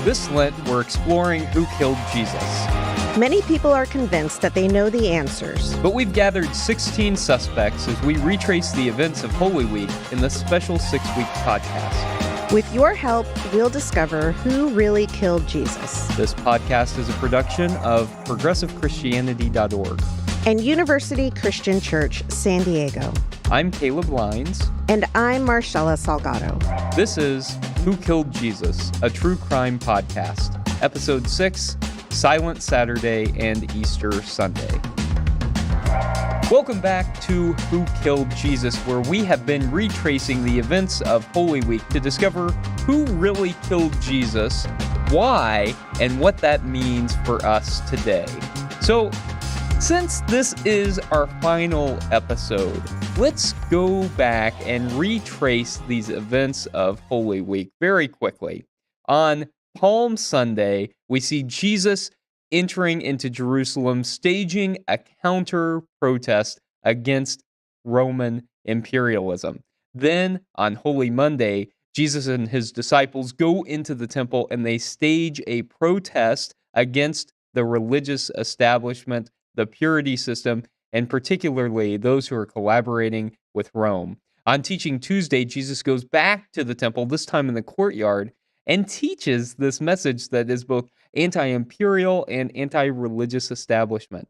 This Lent, we're exploring who killed Jesus. Many people are convinced that they know the answers. But we've gathered 16 suspects as we retrace the events of Holy Week in this special 6-week podcast. With your help, we'll discover who really killed Jesus. This podcast is a production of ProgressiveChristianity.org and University Christian Church, San Diego. I'm Caleb Lines. And I'm Marshela Salgado. This is Who Killed Jesus, a true crime podcast, Episode 6, Silent Saturday and Easter Sunday. Welcome back to Who Killed Jesus, where we have been retracing the events of Holy Week to discover who really killed Jesus, why, and what that means for us today. So, since this is our final episode, let's go back and retrace these events of Holy Week very quickly. On Palm Sunday, we see Jesus entering into Jerusalem, staging a counter-protest against Roman imperialism. Then, on Holy Monday, Jesus and his disciples go into the temple and they stage a protest against the religious establishment, the purity system, and particularly those who are collaborating with Rome. On Teaching Tuesday, Jesus goes back to the temple, this time in the courtyard, and teaches this message that is both anti-imperial and anti-religious establishment.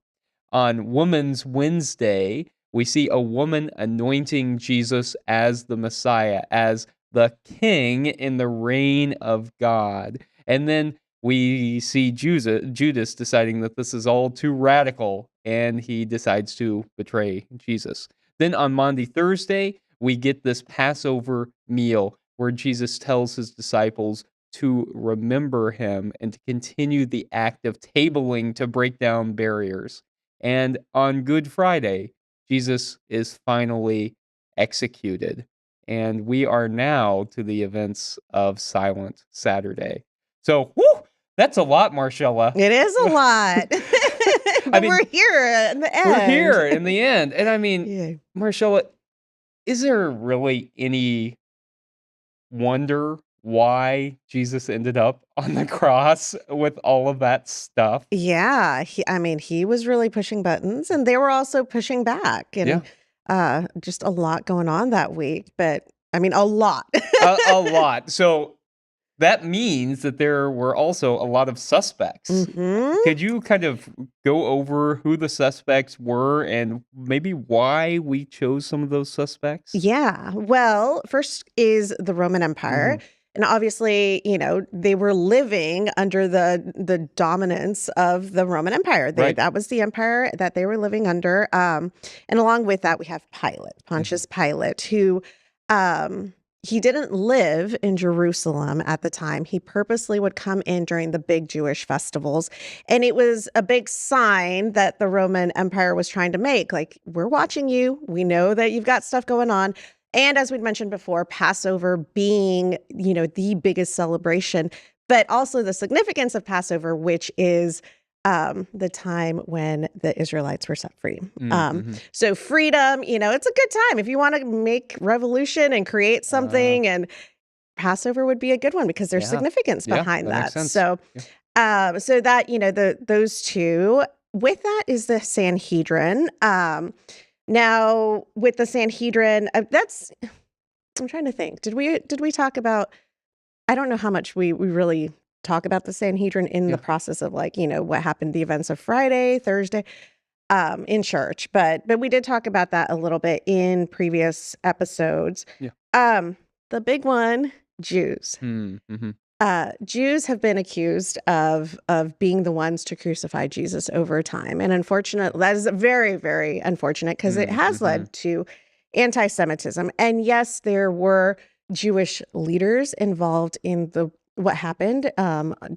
On Women's Wednesday, we see a woman anointing Jesus as the Messiah, as the king in the reign of God. And then we see Judas deciding that this is all too radical, and he decides to betray Jesus. Then on Maundy Thursday, we get this Passover meal where Jesus tells his disciples to remember him and to continue the act of tabling to break down barriers. And on Good Friday, Jesus is finally executed. And we are now to the events of Silent Saturday. So, that's a lot, Marshela. It is a lot. But we're here in the end. We're here in the end. And I mean, Marshela, is there really any wonder why Jesus ended up on the cross with all of that stuff? Yeah. He was really pushing buttons, and they were also pushing back. And just a lot going on that week. But, a lot. a lot. So that means that there were also a lot of suspects. Mm-hmm. Could you kind of go over who the suspects were and maybe why we chose some of those suspects? Yeah. Well, first is the Roman Empire. Mm-hmm. And obviously, they were living under the dominance of the Roman Empire. Right. That was the empire that they were living under. And along with that, we have Pontius Pilate, who he didn't live in Jerusalem at the time. He purposely would come in during the big Jewish festivals. And it was a big sign that the Roman Empire was trying to make. Like, we're watching you. We know that you've got stuff going on. And as we'd mentioned before, Passover being, the biggest celebration, but also the significance of Passover, which is the time when the Israelites were set free. So freedom, it's a good time if you want to make revolution and create something, and Passover would be a good one because there's significance behind that. So, so that, those two. With that is the Sanhedrin. Now with the Sanhedrin, I'm trying to think. Did we talk about? I don't know how much we really talk about the Sanhedrin in the process of what happened, the events of Friday, Thursday, in church. But we did talk about that a little bit in previous episodes. Yeah. The big one, Jews. Mm-hmm. Jews have been accused of being the ones to crucify Jesus over time. And unfortunately, that is very, very unfortunate because it has led to anti-Semitism. And yes, there were Jewish leaders involved in what happened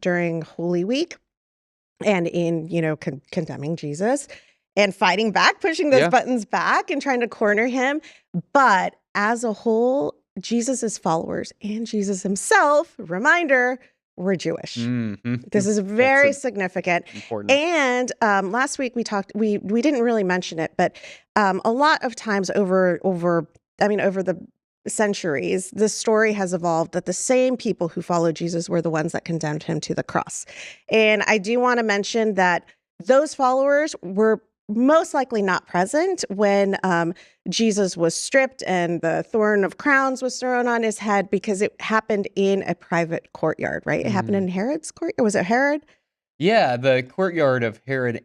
during Holy Week and in, condemning Jesus and fighting back, pushing those buttons back and trying to corner him. But as a whole, Jesus's followers and Jesus himself, reminder, were Jewish. Mm-hmm. This is very significant. Important. And last week we didn't really mention it, but a lot of times over the centuries, the story has evolved that the same people who followed Jesus were the ones that condemned him to the cross. And I do want to mention that those followers were most likely not present when Jesus was stripped and the thorn of crowns was thrown on his head, because it happened in a private courtyard, right? It happened in Herod's court. Was it Herod? Yeah, the courtyard of of Herod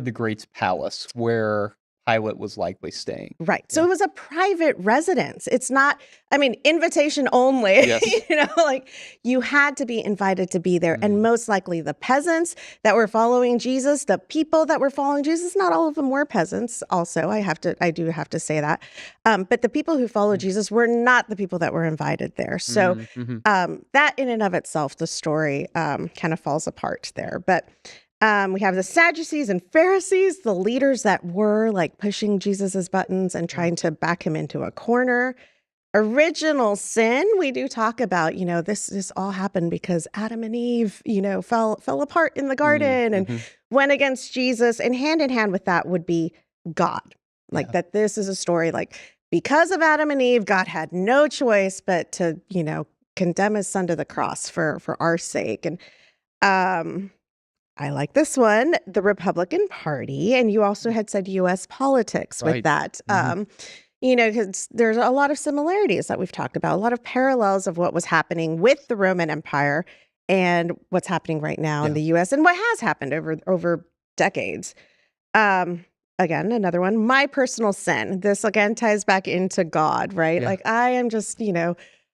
the Great's palace, where Pilate was likely staying. Right. So it was a private residence. It's not, I mean, invitation only. Yes. Like you had to be invited to be there. And most likely the peasants that were following Jesus, the people that were following Jesus, not all of them were peasants. Also, I do have to say that. But the people who followed Jesus were not the people that were invited there. So that in and of itself, the story kind of falls apart there. But we have the Sadducees and Pharisees, the leaders that were like pushing Jesus's buttons and trying to back him into a corner. Original sin, we do talk about, this all happened because Adam and Eve, fell apart in the garden and went against Jesus. And hand in hand with that would be God. Like that this is a story like because of Adam and Eve, God had no choice but to, condemn his son to the cross for our sake. And I like this one, the Republican Party. And you also had said U.S. politics with that. Because there's a lot of similarities that we've talked about, a lot of parallels of what was happening with the Roman Empire and what's happening right now in the U.S. and what has happened over decades. Again, another one, my personal sin. This again ties back into God, right? Like I am just,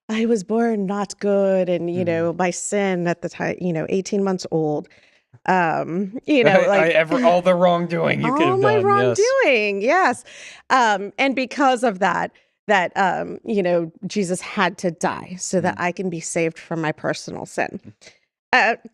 I was born not good. And, my sin at the time, 18 months old. All the wrongdoing you could have done. All my wrongdoing, yes. And because of that, Jesus had to die so that I can be saved from my personal sin.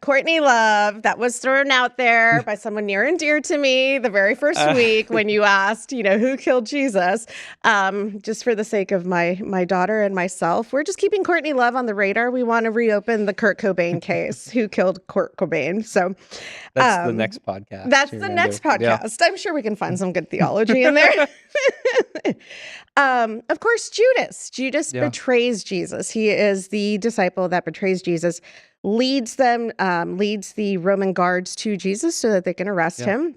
Courtney Love, that was thrown out there by someone near and dear to me the very first week when you asked, who killed Jesus. Just for the sake of my daughter and myself, we're just keeping Courtney Love on the radar. We want to reopen the Kurt Cobain case, who killed Kurt Cobain. So that's the next podcast. That's the next podcast. I'm sure we can find some good theology in there. Of course, Judas betrays Jesus. He is the disciple that betrays Jesus, leads the Roman guards to Jesus so that they can arrest him.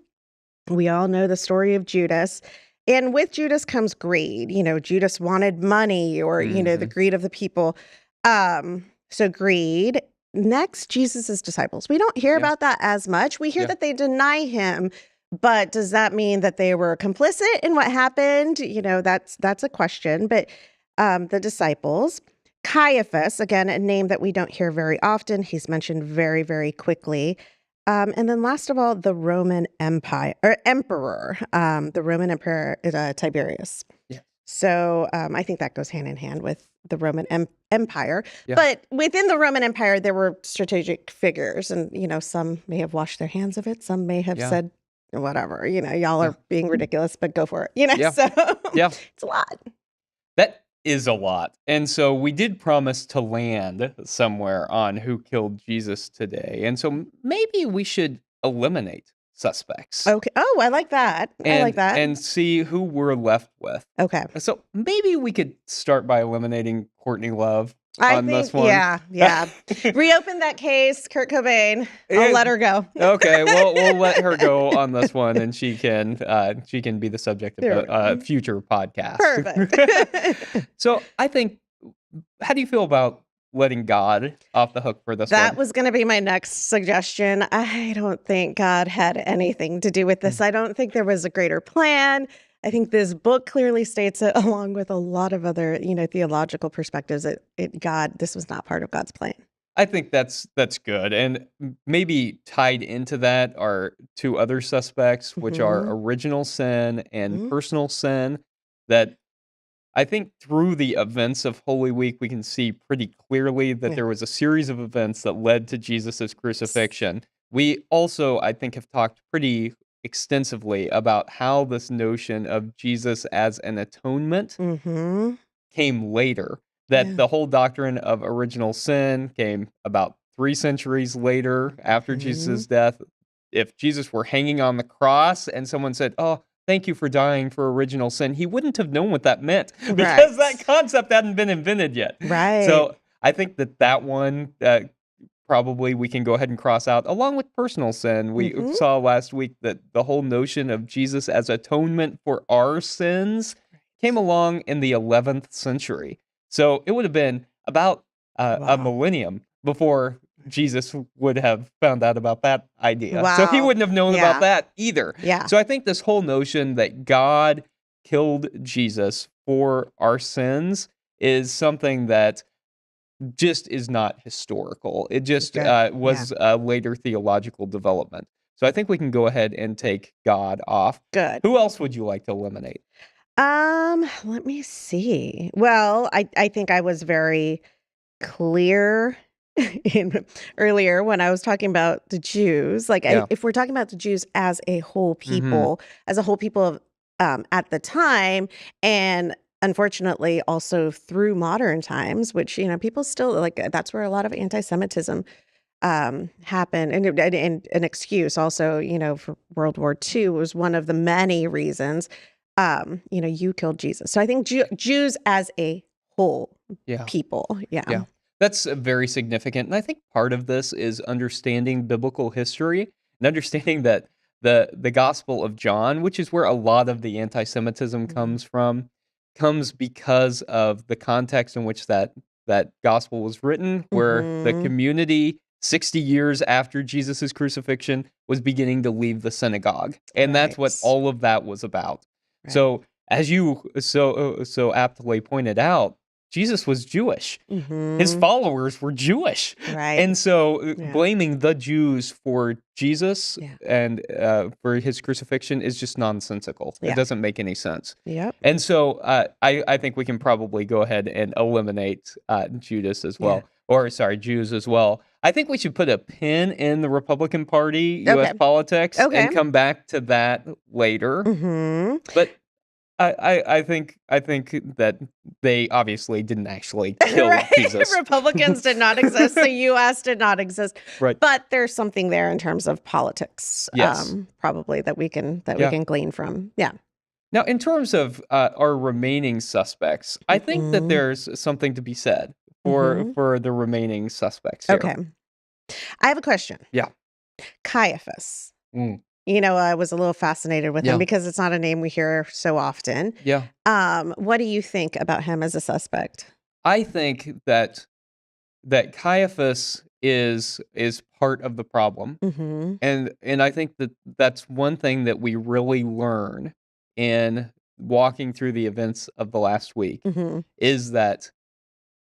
We all know the story of Judas. And with Judas comes greed. Judas wanted money or, the greed of the people. So greed. Next, Jesus's disciples. We don't hear about that as much. We hear that they deny him. But does that mean that they were complicit in what happened? That's a question. But the disciples, Caiaphas, again, a name that we don't hear very often. He's mentioned very, very quickly. And then last of all, the Roman Empire or emperor. The Roman emperor is Tiberius. Yeah. So I think that goes hand in hand with the Roman Empire. Yeah. But within the Roman Empire, there were strategic figures, and some may have washed their hands of it. Some may have said, whatever, y'all are being ridiculous, but go for it. So it's a lot. That is a lot. And so we did promise to land somewhere on who killed Jesus today. And so maybe we should eliminate suspects. Okay. Oh, I like that. And see who we're left with. Okay. So maybe we could start by eliminating Courtney Love. This one. Yeah. Reopen that case, Kurt Cobain. I'll let her go. Okay, well, we'll let her go on this one, and she can be the subject of a future podcast. Perfect. So I think, how do you feel about letting God off the hook for this one? That was going to be my next suggestion. I don't think God had anything to do with this. I don't think there was a greater plan. I think this book clearly states it, along with a lot of other, theological perspectives. This was not part of God's plan. I think that's good. And maybe tied into that are two other suspects, which are original sin and personal sin, that I think through the events of Holy Week, we can see pretty clearly that there was a series of events that led to Jesus's crucifixion. We also, I think, have talked pretty extensively about how this notion of Jesus as an atonement came later. That the whole doctrine of original sin came about 3 centuries later after Jesus' death. If Jesus were hanging on the cross and someone said, "Oh, thank you for dying for original sin, he wouldn't have known what that meant Right. because that concept hadn't been invented yet. Right. So I think that one probably we can go ahead and cross out, along with personal sin. We Mhm. saw last week that the whole notion of Jesus as atonement for our sins came along in the 11th century. So it would have been about a Wow. millennium before Jesus would have found out about that idea. So he Wow. wouldn't have known about Yeah. that either. Yeah. So I think this whole notion that God killed Jesus for our sins is something that just is not historical. It just Good. Yeah. was a later theological development. So I think we can go ahead and take God off. Good. Who else would you like to eliminate? Let me see. Well, I think I was very clear in earlier when I was talking about the Jews. Like, Yeah. if we're talking about the Jews as a whole Mhm. people, of at the time, and unfortunately also through modern times, which people still like. That's where a lot of anti-Semitism happened, and an excuse also, for World War II was one of the many reasons. You killed Jesus. So I think Jews as a whole Yeah. people. Yeah. Yeah. That's very significant. And I think part of this is understanding biblical history and understanding that the Gospel of John, which is where a lot of the anti-Semitism Mhm. comes from, comes because of the context in which that gospel was written, where the Mhm. community 60 years after Jesus' crucifixion was beginning to leave the synagogue. And that's what Right. all of that was about. Right. So as you so aptly pointed out, Jesus was Jewish. His Mhm. followers were Jewish. Right. And so Yeah. blaming the Jews for Jesus Yeah. and for his crucifixion is just nonsensical. It Yeah. doesn't make any sense. Yep. And so I think we can probably go ahead and eliminate Judas as Yeah. well, or sorry, Jews as well. I think we should put a pin in the Republican Party, U.S. Okay. politics, Okay. and come back to that later. Mhm. But I think that they obviously didn't actually kill Right. Jesus. Republicans did not exist. The US did not exist. Right. But there's something there in terms of politics, Yes. probably that we can Yeah. glean from. Yeah. Now, in terms of our remaining suspects, I think that Mhm. there's something to be said Mhm. for the remaining suspects here. Okay. I have a question. Yeah. Caiaphas. Mm. I was a little fascinated with him Yeah. because it's not a name we hear so often. Yeah. What do you think about him as a suspect? I think that Caiaphas is part of the problem. Mhm. And I think that that's one thing that we really learn in walking through the events of the last week Mhm. is that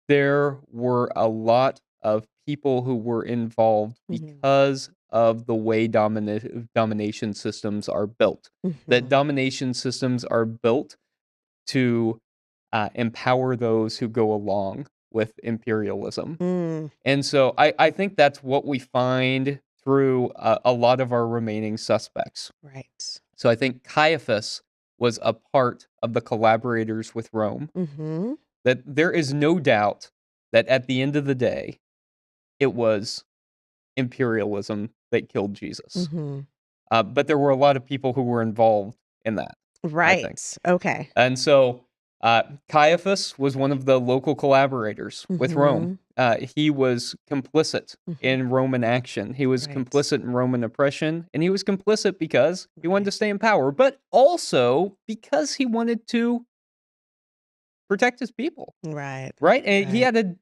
there were a lot of people who were involved Mhm. because of the way domination systems are built. That Mhm. domination systems are built to empower those who go along with imperialism. Mm. And so I think that's what we find through a lot of our remaining suspects. Right. So I think Caiaphas was a part of the collaborators with Rome, Mhm. that there is no doubt that at the end of the day, it was imperialism that killed Jesus. Mhm. But there were a lot of people who were involved in that, I think. Right. Okay. And so Caiaphas was one of the local collaborators with Rome. Mhm. He was complicit Mhm. in Roman action. He was Right. complicit in Roman oppression, and he was complicit because he wanted to Right. stay in power, but also because he wanted to protect his people, Right. right? And he Right. had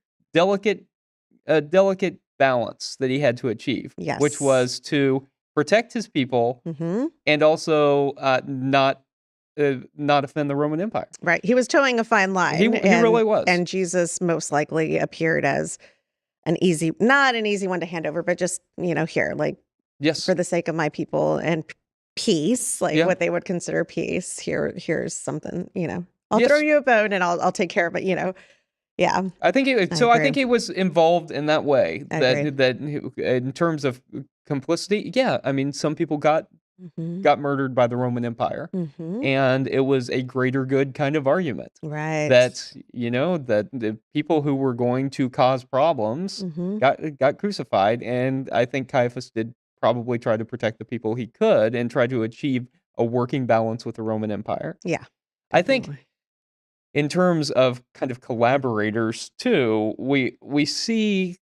a delicate balance that he had to achieve, which Yes. was to protect his people Mhm. and also not offend the Roman Empire. Right. He was towing a fine line, He really was. and Jesus most likely appeared as not an easy one to hand over, but just, here, like, for Yes. the sake of my people and peace, like Yeah. what they would consider peace. Here's something, I'll throw Yes. you a bone and I'll take care of it, Yeah, I think he was I so I agree. think he was involved in that way, I agree. in terms of complicity, yeah, I mean, some people Mhm. got murdered by the Roman Empire, Mhm. and it was a greater good kind of argument Right. that, that the people who were going to cause problems Mhm. got crucified, and I think Caiaphas did probably try to protect the people he could and try to achieve a working balance with the Roman Empire. Yeah. I think Definitely. in terms of kind of collaborators too, we see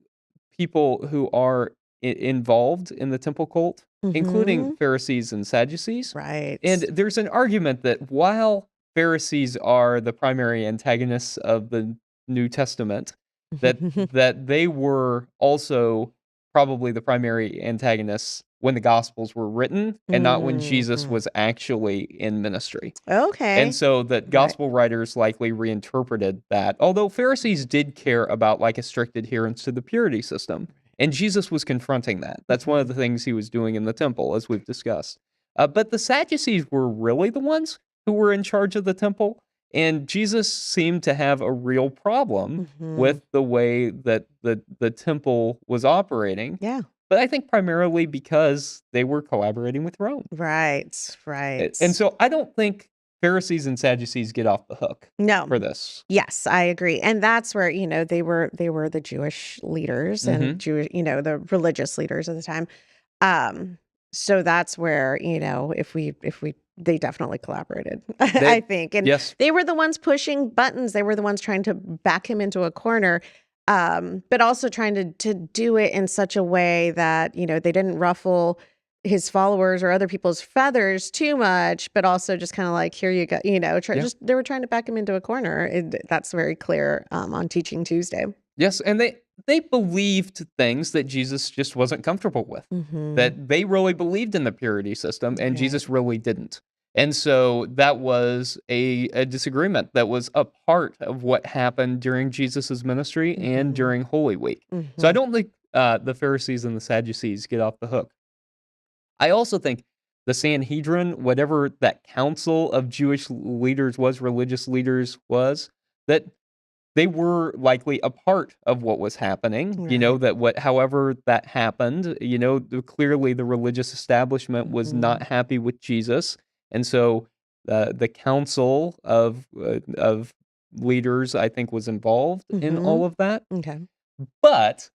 people who are involved in the temple cult, including Mm-hmm. Pharisees and Sadducees. And Right. there's an argument that while Pharisees are the primary antagonists of the New Testament, that they were also probably the primary antagonists when the Gospels were written and not when Jesus Mm-hmm. was actually in ministry. And Okay. so that Right. gospel writers likely reinterpreted that, although Pharisees did care about like a strict adherence to the purity system. And Jesus was confronting that. That's one of the things he was doing in the temple, as we've discussed. But the Sadducees were really the ones who were in charge of the temple. And Jesus seemed to have a real problem Mm-hmm. with the way that the temple was operating. Yeah. But I think primarily because they were collaborating with Rome. Right. And Right. so I don't think Pharisees and Sadducees get off the hook No. for this. Yes, I agree. And that's where, they were the Jewish leaders and Mhm. Jewish, the religious leaders at the time. Um, so that's where, if we they definitely collaborated, I They think. And yes. they were the ones pushing buttons. They were the ones trying to back him into a corner. But also trying to do it in such a way that, they didn't ruffle his followers or other people's feathers too much, but also just kind of like, here you go, Yeah. just they were trying to back him into a corner. That's very clear on Teaching Tuesday. Yes, and they believed things that Jesus just wasn't comfortable with. Mm-hmm. That they really believed in the purity system and Right. Jesus really didn't. And so that was a disagreement that was a part of what happened during Jesus's ministry and Mm-hmm. during Holy Week. So I Mm-hmm. don't think the Pharisees and the Sadducees get off the hook. I also think the Sanhedrin, whatever that council of Jewish leaders was, religious leaders was, that they were likely a part of what was happening. Right. That however that happened, clearly the religious establishment was Mm-hmm. not happy with Jesus. And so the council of leaders, I think, was involved in Mm-hmm. all of that. Okay. But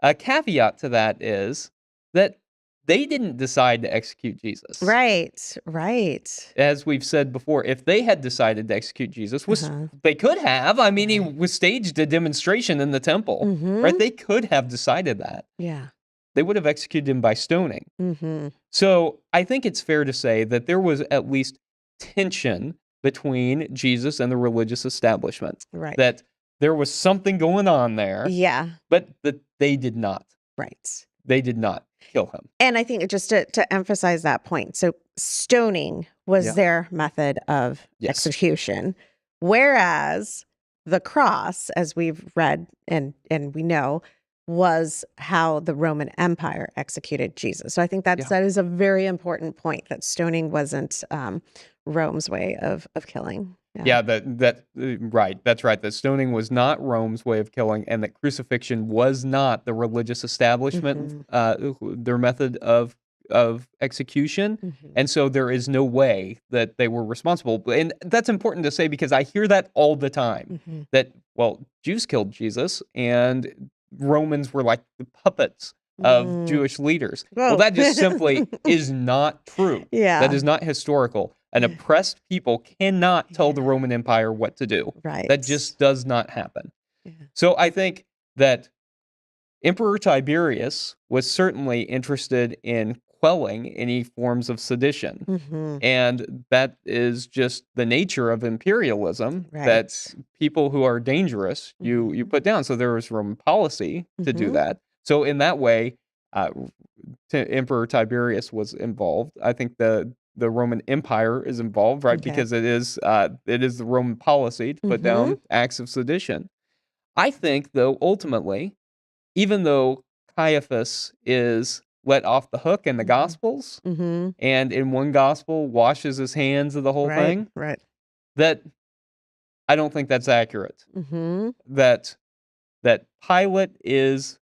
a caveat to that is that they didn't decide to execute Jesus. Right. Right. As we've said before, if they had decided to execute Jesus, which Uh-huh. they could have, I mean, he Right. was staged a demonstration in the temple, right? Mm-hmm. They could have decided that. Yeah. They would have executed him by stoning. Mm-hmm. So I think it's fair to say that there was at least tension between Jesus and the religious establishment, Right. that there was something going on there, Yeah. but that they did not. Right. They did not kill him. And I think just to emphasize that point, so stoning was Yeah. their method of Yes. execution, whereas the cross, as we've read and we know, was how the Roman Empire executed Jesus. So I think Yeah. that is a very important point, that stoning wasn't Rome's way of killing. Yeah, right. That's right. That stoning was not Rome's way of killing, and that crucifixion was not the religious establishment, Mhm. their method of execution. Mhm. And so there is no way that they were responsible. And that's important to say because I hear that all the time. Mhm. That Jews killed Jesus, and Romans were like the puppets of Mm. Jewish leaders. Well, Whoa. that just simply is not true. That Yeah. is not historical. An oppressed people cannot tell the Yeah. Roman Empire what to do. Right. That just does not happen. Yeah. So I think that Emperor Tiberius was certainly interested in quelling any forms of sedition. Mhm. And that is just the nature of imperialism, that Right. people who are dangerous, you Mhm. put down. So there was Roman policy to do Mhm. that. So in that way, uh, Emperor Tiberius was involved. I think the Roman Empire is involved, right? Okay. Because it is the Roman policy to put Mhm. down acts of sedition. I think, though, ultimately, even though Caiaphas is let off the hook in the Mhm. Gospels, Mhm. and in one Gospel washes his hands of the whole Right. thing, Right. that I don't think that's accurate. Mhm. That Pilate is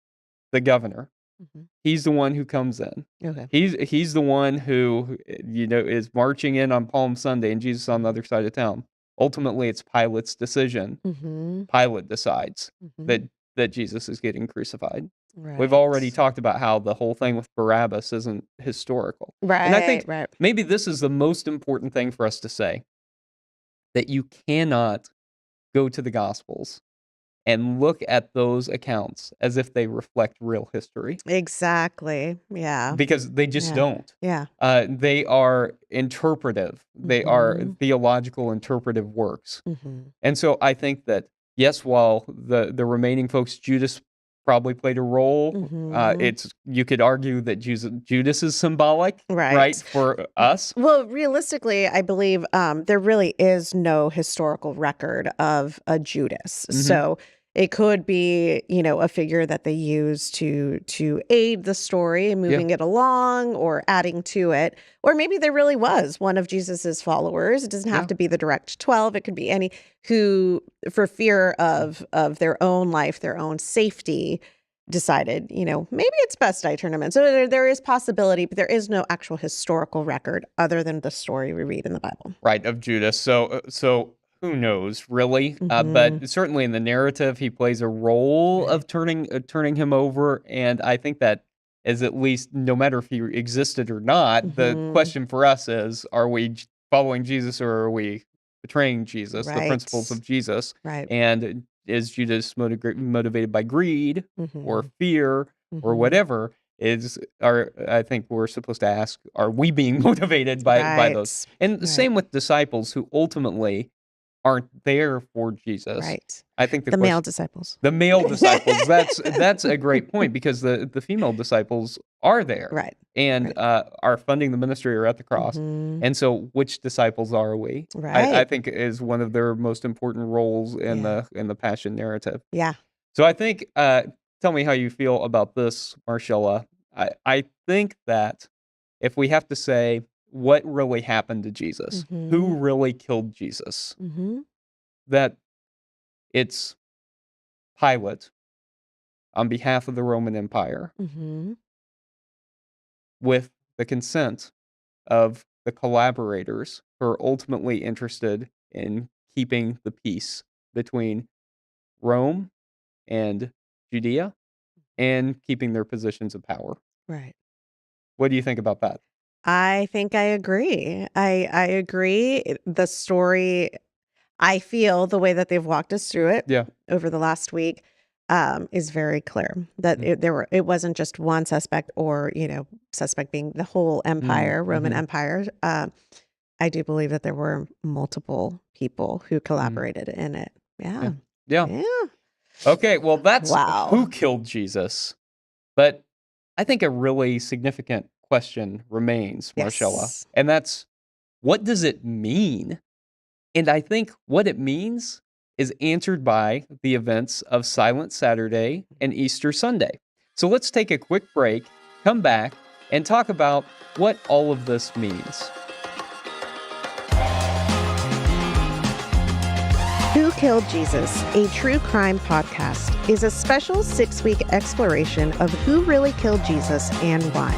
the governor. Mhm. He's the one who comes in. Okay. He's the one who, is marching in on Palm Sunday and Jesus on the other side of town. Ultimately, it's Pilate's decision. Mhm. Pilate decides Mhm. that Jesus is getting crucified. We've already Right. talked about how the whole thing with Barabbas isn't historical. And I Right, think right. maybe this is the most important thing for us to say, that you cannot go to the Gospels and look at those accounts as if they reflect real history, Exactly. Yeah. because they just Yeah. don't. Yeah. They are interpretive. They are Mhm. theological interpretive works. Mhm. And so I think that, yes, while the remaining folks, Judas probably played a role, Mhm. it's you could argue that Judas is symbolic, right, Right. for us. Well, realistically, I believe there really is no historical record of a Judas. Mhm. So it could be, a figure that they use to aid the story and Yeah. moving it along or adding to it. Or maybe there really was one of Jesus's followers. It doesn't have Yeah. to be the direct 12. It could be any who, for fear of their own life, their own safety, decided, maybe it's best I turn him in. So there is possibility, but there is no actual historical record other than the story we read in the Bible. Right, of Judas. So who knows, really? Hmm. But certainly in the narrative, he plays a role Right. of turning him over, and I think that is, at least, no matter if he existed or not, the Hmm. question for us is: Are we following Jesus, or are we betraying Jesus? The principles Right. of Jesus, Right. and is Judas motivated by greed or Hmm. fear or Hmm. whatever? I think we're supposed to ask: Are we being motivated by those? Right. And the Right. same with disciples who ultimately aren't there for Jesus. Right. I think The male disciples. the male disciples, that's a great point, because the female disciples are there Right. and Right. are funding the ministry or at the cross. Hmm. And so, which disciples are we? I Right. think is one of their most important roles in Yeah. the passion narrative. Yeah. So I think, tell me how you feel about this, Marshella. I think that if we have to say what really happened to Jesus, Hmm. who really killed Jesus, Hmm. that it's Pilate on behalf of the Roman Empire, Hmm. with the consent of the collaborators who are ultimately interested in keeping the peace between Rome and Judea and keeping their positions of power. Right. What do you think about that? I think I agree. I agree. The story, I feel the way that they've walked us through it Yeah. over the last week, is very clear that Mm. it wasn't just one suspect or, suspect being the whole Mm. empire, Roman Mhm. Empire. I do believe that there were multiple people who Mm. collaborated in it. Yeah. Yeah. Yeah. Yeah. Okay, well, that's who Wow. killed Jesus. But I think a really significant question remains, Marcella, Yes. and that's, what does it mean? And I think what it means is answered by the events of Silent Saturday and Easter Sunday. So let's take a quick break, come back, and talk about what all of this means. Who Killed Jesus, a true crime podcast, is a special 6-week exploration of who really killed Jesus and why.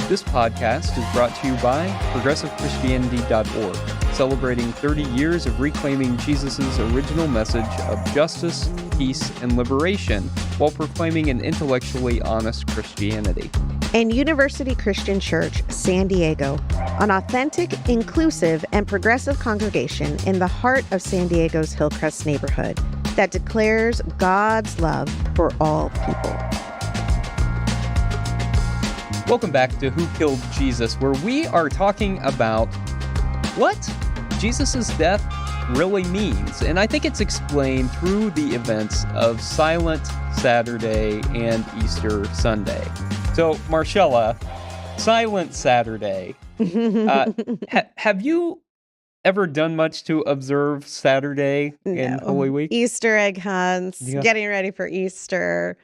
This podcast is brought to you by ProgressiveChristianity.org, celebrating 30 years of reclaiming Jesus' original message of justice, peace, and liberation while proclaiming an intellectually honest Christianity. And University Christian Church, San Diego, an authentic, inclusive, and progressive congregation in the heart of San Diego's Hillcrest neighborhood that declares God's love for all people. Welcome back to Who Killed Jesus, where we are talking about what Jesus' death really means. And I think it's explained through the events of Silent Saturday and Easter Sunday. So, Marshella, Silent Saturday. Have you ever done much to observe Saturday in Holy No. Week? Easter egg hunts, Yeah. getting ready for Easter.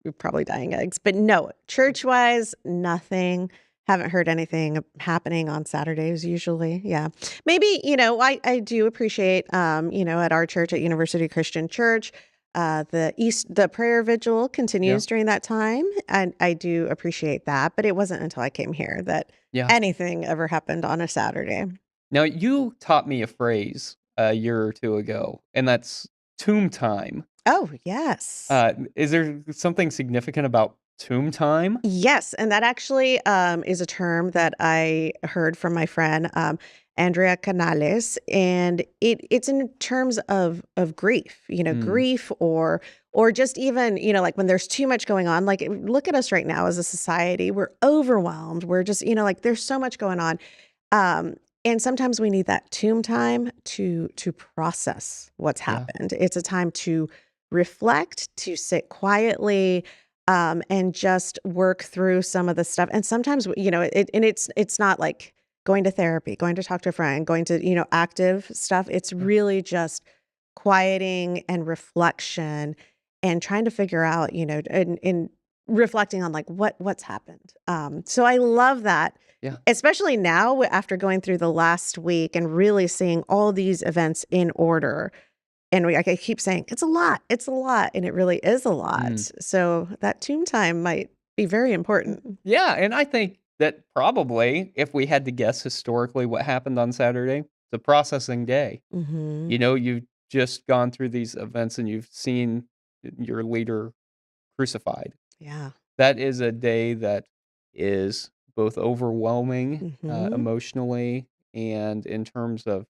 We're probably dyeing eggs, but no, church-wise, nothing. Haven't heard anything happening on Saturdays usually. Yeah. Maybe, I do appreciate, at our church at University Christian Church, the prayer vigil Yeah. continues during that time. And I do appreciate that, but it wasn't until I came here that Yeah. anything ever happened on a Saturday. Now, you taught me a phrase a year or two ago, and that's tomb time. Oh, yes. Is there something significant about tomb time? Yes, and that actually is a term that I heard from my friend Andrea Canales, and it's in terms of grief, Mm, grief or just even like when there's too much going on. Like look at us right now as a society, we're overwhelmed. We're just like there's so much going on, and sometimes we need that tomb time to process what's yeah. happened. It's a time to reflect, to sit quietly, and just work through some of the stuff. And sometimes, it's not like going to therapy, going to talk to a friend, going to, active stuff. It's Yeah. really just quieting and reflection and trying to figure out, and reflecting on like what's happened. So I love that, Yeah. especially now after going through the last week and really seeing all these events in order. And I keep saying, it's a lot, and it really is a lot. Mm. So that tune time might be very important. Yeah, and I think that probably if we had to guess historically what happened on Saturday, it's a processing day. Mhm. You've just gone through these events and you've seen your leader crucified. Yeah. That is a day that is both overwhelming, Mhm. emotionally and in terms of,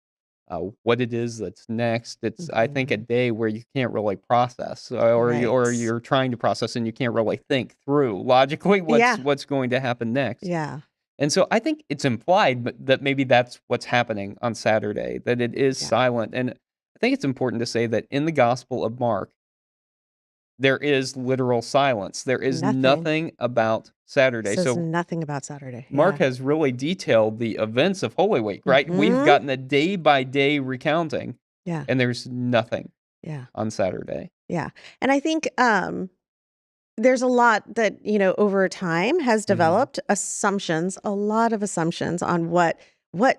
what it is that's next. It's, I think, a Mhm. day where you can't really process, or Right. you're trying to process and you can't really think through logically Yeah. what's going to happen next. Yeah. And so I think it's implied that maybe that's what's happening on Saturday, that it is Yeah. silent. And I think it's important to say that in the Gospel of Mark, there is literal silence. There is Nothing. nothing about Saturday. Says So nothing about Saturday. Mark Yeah. has really detailed the events of Holy Week, right? We've Mhm. gotten a day by day recounting, Yeah. and there's nothing Yeah. on Saturday. Yeah. And I think there's a lot that, over time has Mhm. developed assumptions, a lot of assumptions on what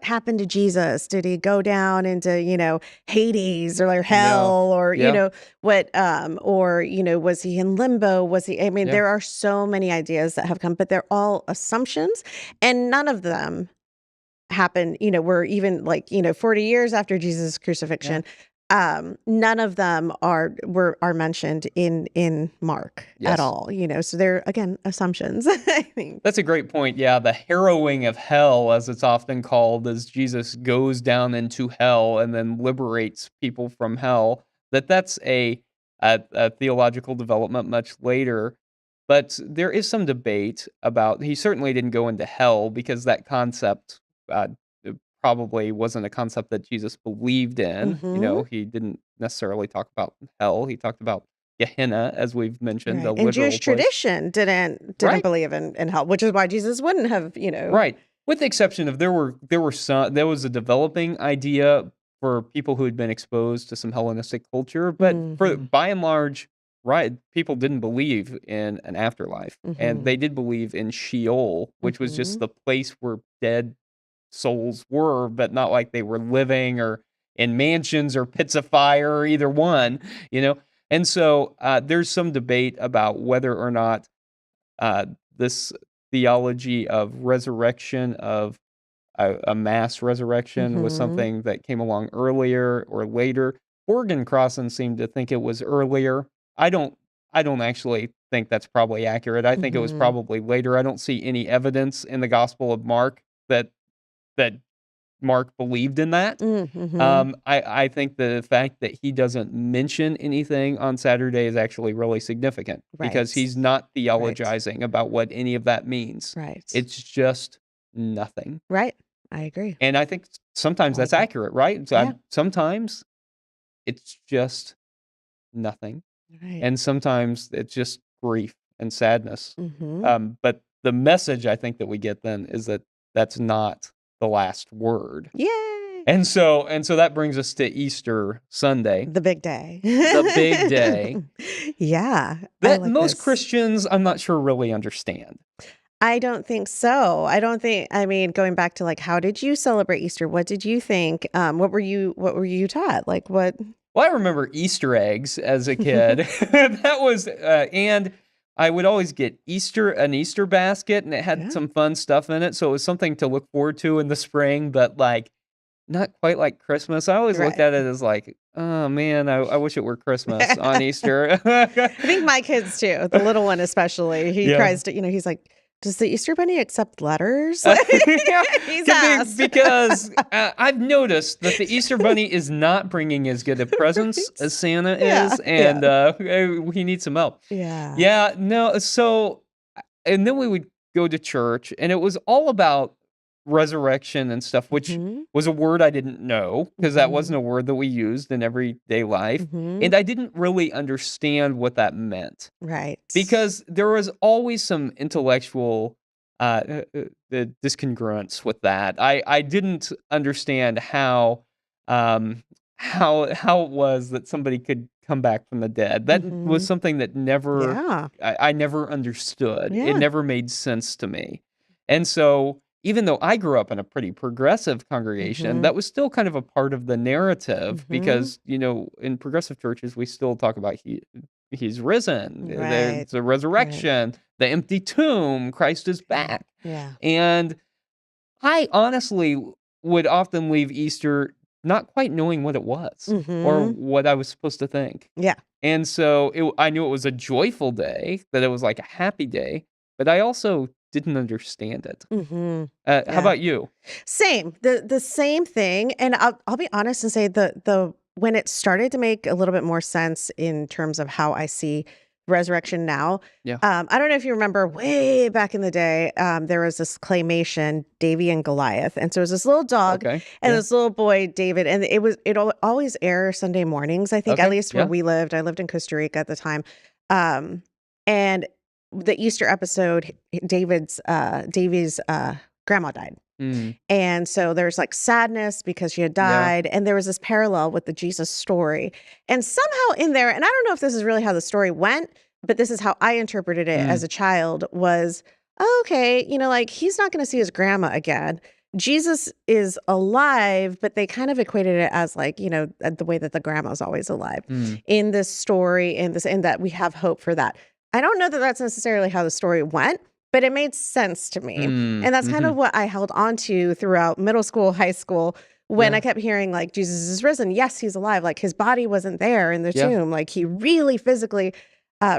happened to Jesus. Did he go down into, Hades or Yeah. hell or, Yeah. what or, was he in limbo? Was he I mean, Yeah. there are so many ideas that have come, but they're all assumptions and none of them happened, were even like, 40 years after Jesus' Yeah. crucifixion. None of them are mentioned in Mark at Yes. all, so they're again assumptions, I think. That's a great point. Yeah, the harrowing of hell, as it's often called, as Jesus goes down into hell and then liberates people from hell. That's a theological development much later, but there is some debate about. He certainly didn't go into hell because that concept uh, probably wasn't a concept that Jesus believed in. Mhm. He didn't necessarily talk about hell. He talked about Gehenna, as we've mentioned, a Right. And Jewish literal place. tradition didn't Right. believe in hell, which is why Jesus wouldn't have, Right. With the exception of there was a developing idea for people who had been exposed to some Hellenistic culture, but for Mhm. by and large, right, people didn't believe in an afterlife. And Mhm. they did believe in Sheol, which was just Mhm. the place where dead souls were, but not like they were living or in mansions or pits of fire or either one, you know? And so there's some debate about whether or not uh, this theology of resurrection, of a mass resurrection, was Mhm. something that came along earlier or later. Borg and Crossan seemed to think it was earlier. I don't. I don't actually think that's probably accurate. I think it was Mhm. probably later. I don't see any evidence in the Gospel of Mark that Mark believed in that. Mhm. I think the fact that he doesn't mention anything on Saturday is actually really significant because Right. he's not Right. theologizing about what any of that means. Right. It's just nothing. Right. I agree. And I think sometimes I that's like that. accurate, right? Yeah. Sometimes it's just nothing. Right. And sometimes it's just grief and sadness. Mhm. But the message I think that we get then is that that's not the last word. Yay! And so that brings us to Easter Sunday, The big day. the big day Yeah, I that like most this. Christians, I'm not sure, really understand. I don't think so. I mean, going back to, like, how did you celebrate Easter? What did you think? What were you taught? Like, what Well, I remember Easter eggs as a kid. That was, and I would always get an Easter basket, and it had Yeah. some fun stuff in it. So it was something to look forward to in the spring. But like, not quite like Christmas. I always looked Right. at it as like, oh man, I wish it were Christmas on Easter. I think my kids too, the little one especially, he Yeah. tries to, he's like, does the Easter Bunny accept letters? Yeah, He's could be asked. because I've noticed that the Easter Bunny is not bringing as good of presents as Santa Yeah, is, and he needs some help. yeah. Yeah, no, so and then we would go to church, and it was all about resurrection and stuff, which Mhm, was a word I didn't know because that mhm, wasn't a word that we used in everyday life, mhm. and I didn't really understand what that meant. Right. Because there was always some intellectual, discongruence with that. I didn't understand how it was that somebody could come back from the dead. That was Mhm. something that never Yeah. I never understood. It Yeah. never made sense to me. And so, even though I grew up in a pretty progressive congregation, Mhm, that was still kind of a part of the narrative mhm. because, in progressive churches, we still talk about he's risen. Right, There's a right. resurrection, the empty tomb, Christ is Yeah, back. yeah. And I honestly would often leave Easter not quite knowing what it was or Mhm. what I was supposed to think. Yeah. And so I knew it was a joyful day, that it was like a happy day, but I also didn't understand it. Mhm. How Yeah. about you? Same. The same thing, and I'll be honest and say the when it started to make a little bit more sense in terms of how I see resurrection now. Yeah. I don't know if you remember way back in the day, there was this claymation, Davy and Goliath, and so it was this little dog Okay. and Yeah. this little boy, David, and always air Sunday mornings. I think at Okay. least where Yeah. we lived. I lived in Costa Rica at the time, um, and the Easter episode, Davy's grandma died. Mm. And so there's like sadness because she had Yeah. died. And there was this parallel with the Jesus story. And somehow in there, and I don't know if this is really how the story went, but this is how I interpreted it as Mm. a child was, oh, okay, like he's not going to see his grandma again. Jesus is alive, but they kind of equated it as like, the way that the grandma's always alive Mm. in this story, and that we have hope for that. I don't know that that's necessarily how the story went, but it made sense to me. Mm. And that's kind of Mhm. what I held on to throughout middle school, high school, when I Yeah. kept hearing like Jesus is risen. Yes, he's alive. Like his body wasn't there in the Yeah. tomb. Like he really physically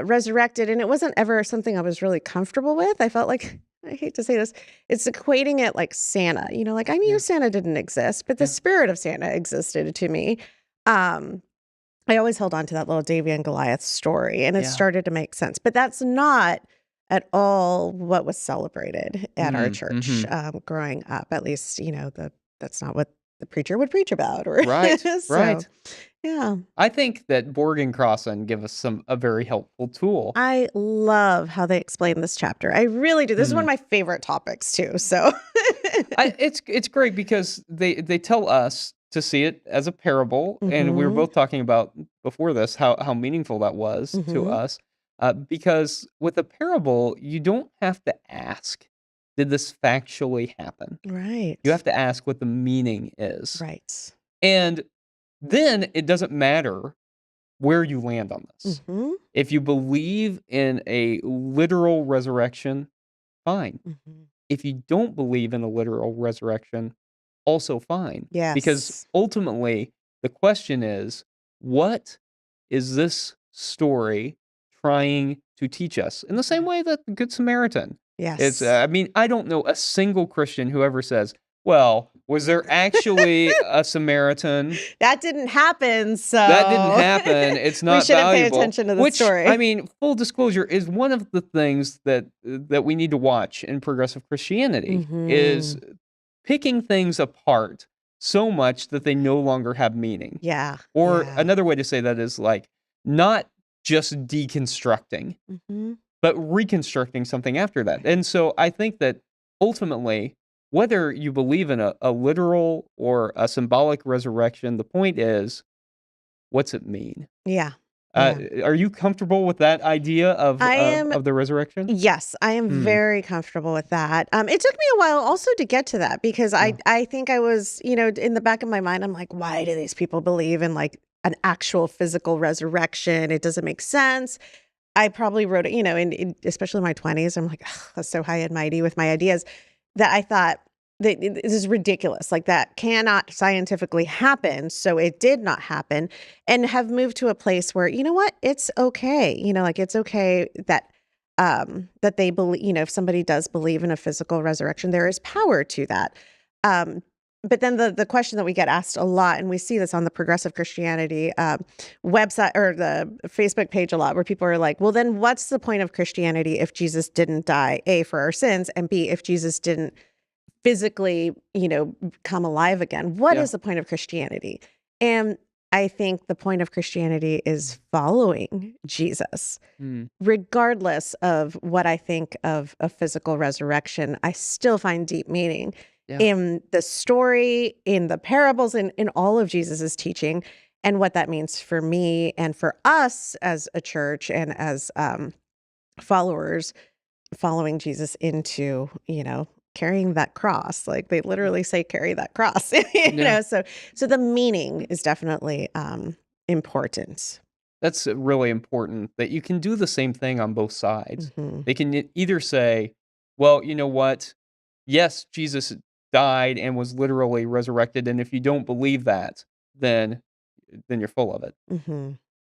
resurrected. And it wasn't ever something I was really comfortable with. I felt like, I hate to say this, it's equating it like Santa. Like I knew Yeah. Santa didn't exist, but the Yeah. spirit of Santa existed to me. Um, I always held on to that little Davy and Goliath story, and it Yeah. started to make sense. But that's not at all what was celebrated at our Mm. church Mhm. growing up. At least, that's not what the preacher would preach about. Or Right. so, Right. yeah, I think that Borg and Crossan give us a very helpful tool. I love how they explain this chapter. I really do. This is one Mm. of my favorite topics too. So, It's great because they tell us to see it as a parable, and we were hmm both talking about before this how meaningful that was to hmm us. Because with a parable, you don't have to ask, "Did this factually happen?" You right, have to ask what the meaning is, right, and then it doesn't matter where you land on this. hmm If you believe in a literal resurrection, fine. hmm If you don't believe in a literal resurrection, also fine. Because yes, ultimately, the question is, what is this story trying to teach us? In the same yeah, way that the Good Samaritan. yes. I mean, I don't know a single Christian who ever says, well, was there actually a Samaritan? That didn't happen, That didn't so happen. It's we not shouldn't pay valuable. attention to the Which, I story. mean, full disclosure is one of the things that we need to watch in progressive Christianity is Mhm. picking things apart so much that they no longer have meaning. Yeah, Or yeah. another way to say that is like not just deconstructing, Mhm. but reconstructing something after that. Right. And so I think that ultimately, whether you believe in a literal or a symbolic resurrection, the point is, what's it mean? Yeah, yeah. Are you comfortable with that idea I am of the resurrection? Yes, I am Mm, very comfortable with that. It took me a while also to get to that because I yeah. I think I was, in the back of my mind, I'm like, why do these people believe in like an actual physical resurrection? It doesn't make sense. I probably wrote it, especially in my 20s. I'm like, "Ugh, that's so high and mighty with my ideas that I thought, this is ridiculous. Like, that cannot scientifically happen. So it did not happen, and have moved to a place where, you know what, it's okay. Like, it's okay that that they believe, if somebody does believe in a physical resurrection, there is power to that. Um, but then the question that we get asked a lot, and we see this on the Progressive Christianity website or the Facebook page a lot, where people are like, well, then what's the point of Christianity if Jesus didn't die, A, for our sins, and B, if Jesus didn't physically, come alive again? What Yeah. is the point of Christianity? And I think the point of Christianity is following Jesus. Regardless of what I think of a physical resurrection, I still find deep meaning in the story, in the parables, in all of Jesus's teaching, and what that means for me and for us as a church and as followers following Jesus into, carrying that cross. Like, they literally say, carry that cross. So the meaning is definitely important. That's really important, that you can do the same thing on both sides. They can either say, well, you know what? Yes, Jesus died and was literally resurrected, and if you don't believe that, then you're full of it.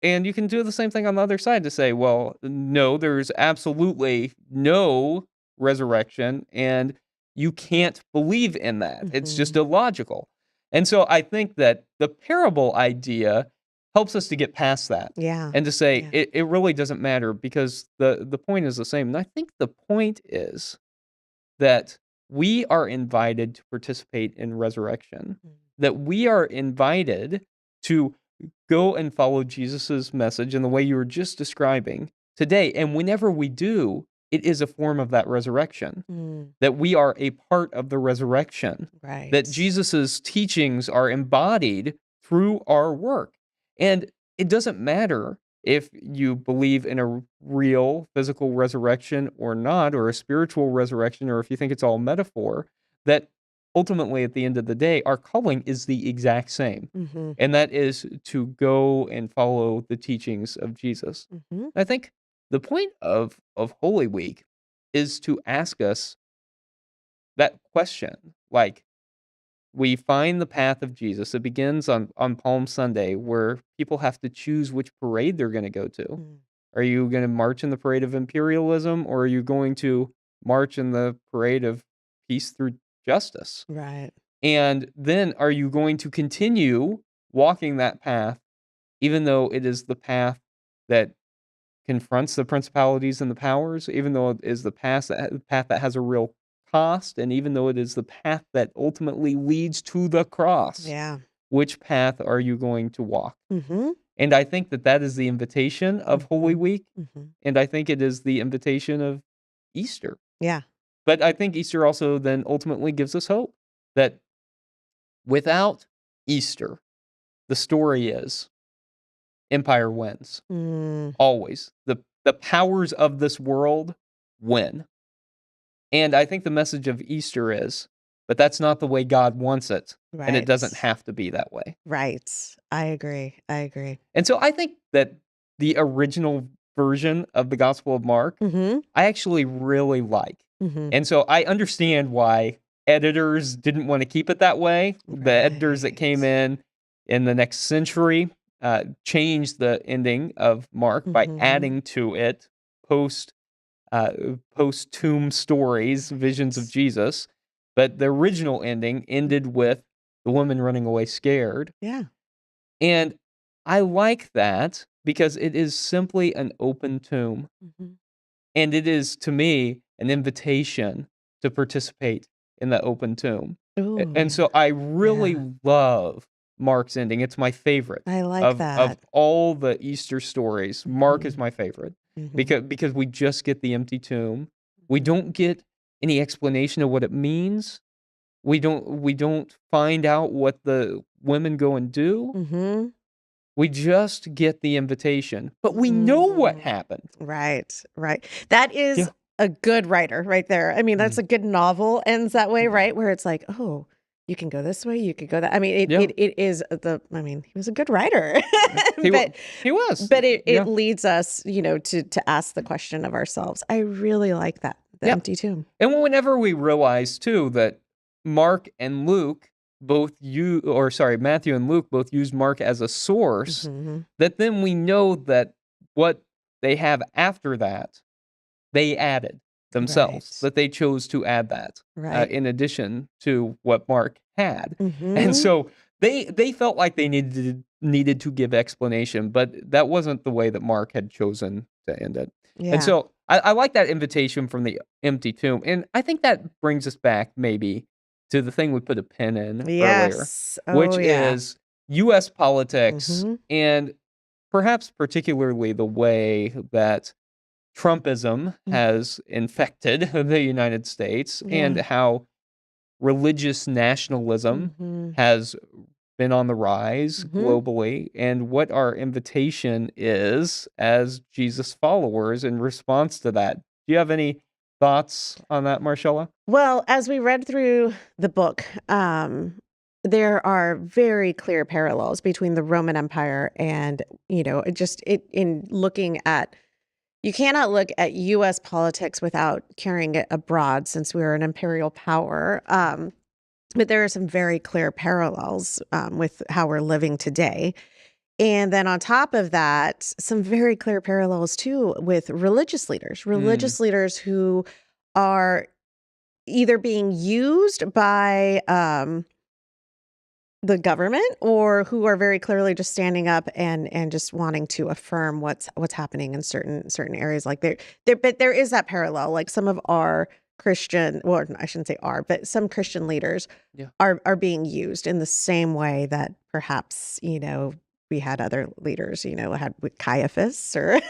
And you can do the same thing on the other side to say, well, no, there's absolutely no resurrection, and you can't believe in that. It's just illogical. And so I think that the parable idea helps us to get past that. Yeah. And to say it really doesn't matter, because the point is the same. And I think the point is that we are invited to participate in resurrection, that we are invited to go and follow Jesus's message in the way you were just describing today. And whenever we do, it is a form of that resurrection, that we are a part of the resurrection, Right. that Jesus's teachings are embodied through our work. And it doesn't matter if you believe in a real physical resurrection or not, or a spiritual resurrection, or if you think it's all metaphor, that ultimately, at the end of the day, our calling is the exact same. And that is to go and follow the teachings of Jesus. I think the point of Holy Week is to ask us that question. Like, we find the path of Jesus. It begins on Palm Sunday, where people have to choose which parade they're going to go to. Are you going to march in the parade of imperialism, or are you going to march in the parade of peace through justice? Right. And then are you going to continue walking that path, even though it is the path that confronts the principalities and the powers, even though it is the path that has a real cost, and even though it is the path that ultimately leads to the cross? Yeah. Which path are you going to walk? Mm-hmm. And I think that is the invitation of Holy Week, and I think it is the invitation of Easter. Yeah. But I think Easter also then ultimately gives us hope that without Easter, the story is empire wins. Always. The powers of this world win. And I think the message of Easter is, but that's not the way God wants it. And it doesn't have to be that way. Right. I agree. And so I think that the original version of the Gospel of Mark, I actually really like. And so I understand why editors didn't want to keep it that way. The editors that came in the next century changed the ending of Mark by adding to it post-tomb stories, visions of Jesus. But the original ending ended with the woman running away scared. Yeah. And I like that because it is simply an open tomb. And it is, to me, an invitation to participate in the open tomb. And so I really love Mark's ending. It's my favorite. I like of that. all the Easter stories. Mark is my favorite because we just get the empty tomb. We don't get any explanation of what it means. We don't find out what the women go and do. We just get the invitation, but we know what happened. Right. That is a good writer right there. I mean, that's a good novel ends that way, right? Where it's like, oh, you can go this way, you could go that. I mean, it is he was a good writer. He was. But it leads us, to ask the question of ourselves. I really like that. The empty tomb. And whenever we realize too that Mark and Luke Matthew and Luke both use Mark as a source, hmm that then we know that what they have after that, they added themselves, Right. that they chose to add that Right. in addition to what Mark had. And hmm so they felt like they needed to give explanation, but that wasn't the way that Mark had chosen to end it. And Yeah. so I like that invitation from the empty tomb. And I think that brings us back maybe to the thing we put a pin in earlier, Yes. Oh, which yeah. is US politics hmm and perhaps particularly the way that Trumpism has infected the United States and Yeah. how religious nationalism hmm has been on the rise hmm globally, and what our invitation is as Jesus followers in response to that. Do you have any thoughts on that, Marcella? Well, as we read through the book, there are very clear parallels between the Roman Empire and, in looking at, you cannot look at US politics without carrying it abroad since we're an imperial power. But there are some very clear parallels with how we're living today. And then on top of that, some very clear parallels too with Mm, religious leaders who are either being used by the government or who are very clearly just standing up and just wanting to affirm what's happening in certain areas. Like but there is that parallel. Like some of our Christian, well, I shouldn't say our, but some Christian leaders yeah. are being used in the same way that perhaps we had other leaders, had with Caiaphas or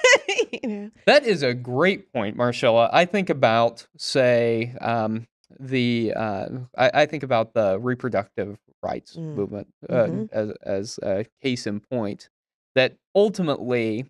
you know. That is a great point, Marcella. I think about, say, I think about the reproductive rights Mm, movement mm-hmm. as a case in point. That ultimately,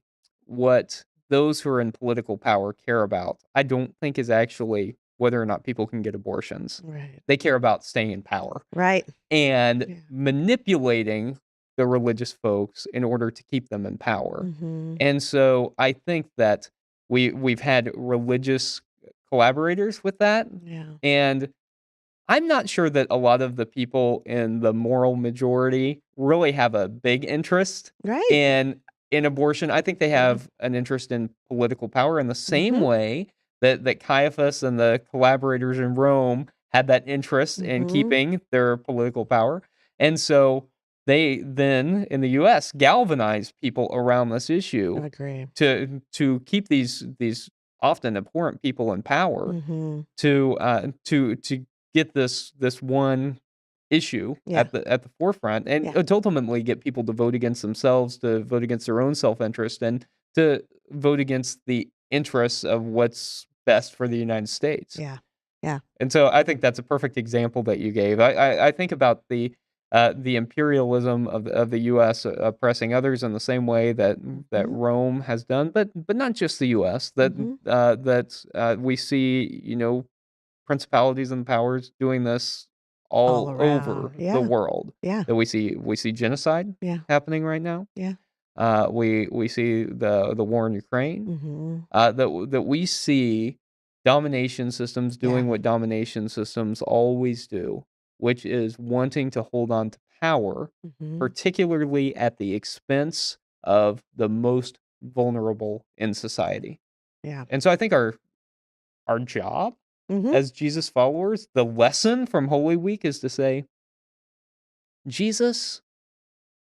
what those who are in political power care about, I don't think is actually whether or not people can get abortions. Right. They care about staying in power Right. and Yeah. manipulating the religious folks in order to keep them in power. Mm-hmm. And so I think that we've had religious collaborators with that, Yeah. and I'm not sure that a lot of the people in the moral majority really have a big interest Right. in abortion. I think they Yeah. have an interest in political power in the same Mm-hmm. way that Caiaphas and the collaborators in Rome had that interest in Mm-hmm. keeping their political power. And so they then in the US galvanized people around this I issue agree. to keep these often abhorrent people in power Mm-hmm. to get this one issue Yeah. at the forefront and Yeah. to ultimately get people to vote against themselves, to vote against their own self-interest, and to vote against the interests of what's best for the United States. Yeah. Yeah. And so I think that's a perfect example that you gave. I think about the imperialism of the U.S. Oppressing others in the same way that Mhm. Rome has done, but not just the U.S. Mhm. We see, principalities and powers doing this All all over around. the Yeah. world. Yeah. That we see genocide Yeah. happening right now. Yeah. We see the war in Ukraine. Mhm. That we see domination systems Yeah. doing what domination systems always do, which is wanting to hold on to power, Mhm. particularly at the expense of the most vulnerable in society. Yeah. And so I think our job Mhm. as Jesus followers, the lesson from Holy Week is to say, Jesus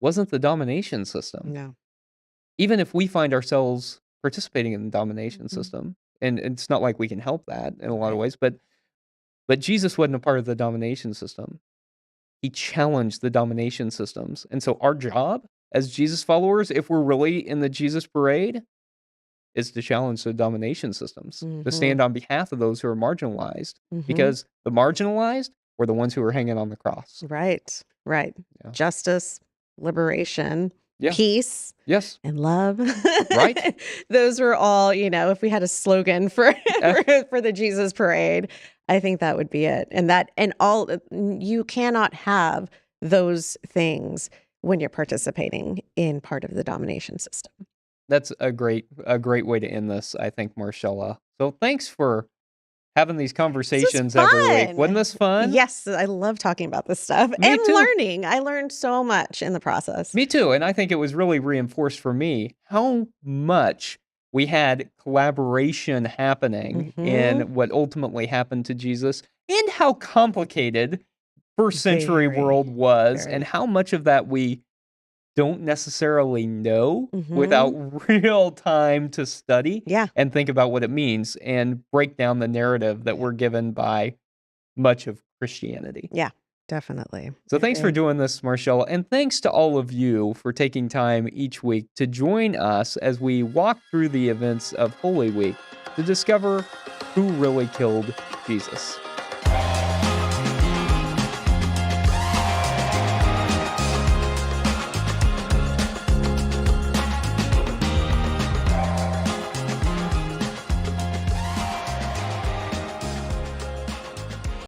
wasn't the domination system. No. Even if we find ourselves participating in the domination Mhm. system, and it's not like we can help that in a lot of Right. ways, but Jesus wasn't a part of the domination system. He challenged the domination systems. And so our job as Jesus followers, if we're really in the Jesus parade, is to challenge the domination systems, to Mhm. stand on behalf of those who are marginalized, Mhm. because the marginalized were the ones who were hanging on the cross. Right. Right. Yeah. Justice, liberation, Yeah. peace, Yes. and love. Right? Those were all, if we had a slogan for Eh, for the Jesus parade, I think that would be it. You cannot have those things when you're participating in part of the domination system. that's a great way to end this, I think, Marcella. So thanks for having these This is conversations every week. Wasn't fun. this fun? Yes, I love talking about this stuff Me and too. learning. I learned so much in the process. Me too. And I think it was really reinforced for me how much we had collaboration happening Mhm. in what ultimately happened to Jesus and how complicated first century Very, world was and very. how much of that we don't necessarily know without Mhm. real time to study Yeah, and think about what it means and break down the narrative that we're given by much of Christianity. yeah, definitely. So I thanks for agree. doing this, Marshella, and thanks to all of you for taking time each week to join us as we walk through the events of Holy Week to discover who really killed Jesus.